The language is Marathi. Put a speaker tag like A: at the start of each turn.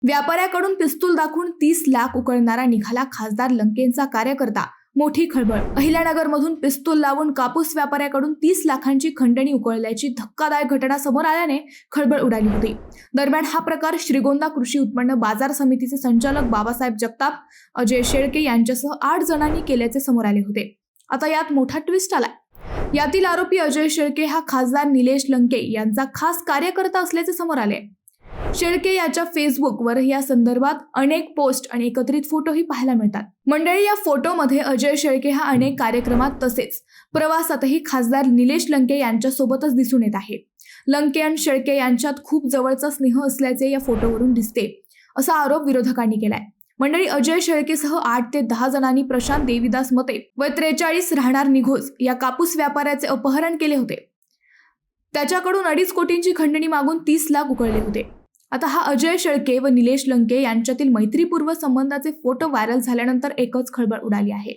A: व्यापाऱ्याकडून पिस्तूल दाखवून 30 लाख उकळणारा निघाला खासदार लंकेंचा कार्यकर्ता, मोठी खळबळ. अहिल्यानगरमधून पिस्तूल लावून कापूस व्यापाऱ्याकडून 30 लाखांची खंडणी उकळल्याची धक्कादायक घटना समोर आल्याने खळबळ उडाली होती. दरम्यान हा प्रकार श्रीगोंदा कृषी उत्पन्न बाजार समितीचे संचालक बाबासाहेब जगताप, अजय शेळके यांच्यासह 8 जणांनी केल्याचे समोर आले होते. आता यात मोठा ट्विस्ट आलाय. यातील आरोपी अजय शेळके हा खासदार निलेश लंके यांचा खास कार्यकर्ता असल्याचे समोर आले. शेळके याच्या फेसबुकवर या संदर्भात अनेक पोस्ट आणि एकत्रित फोटोही पाहायला मिळतात. मंडळी, या फोटोमध्ये अजय शेळके हा अनेक कार्यक्रमात तसेच प्रवासातही खासदार निलेश लंके यांच्या सोबतच दिसून येत आहे. लंके आणि शेळके यांच्यात खूप जवळचा स्नेह असल्याचे या फोटोवरून दिसते, असा आरोप विरोधकांनी केलाय. मंडळी, अजय शेळकेसह 8 ते 10 जणांनी प्रशांत देवीदास मते व 43 राहणार निघोज या कापूस व्यापाऱ्याचे अपहरण केले होते. त्याच्याकडून 2.5 कोटींची खंडणी मागून 30 लाख उकळले होते. आता हा अजय शेळके व निलेश लंके यांच्यातील मैत्रीपूर्व संबंधाचे फोटो व्हायरल झाल्यानंतर एकच खळबळ उडाली आहे.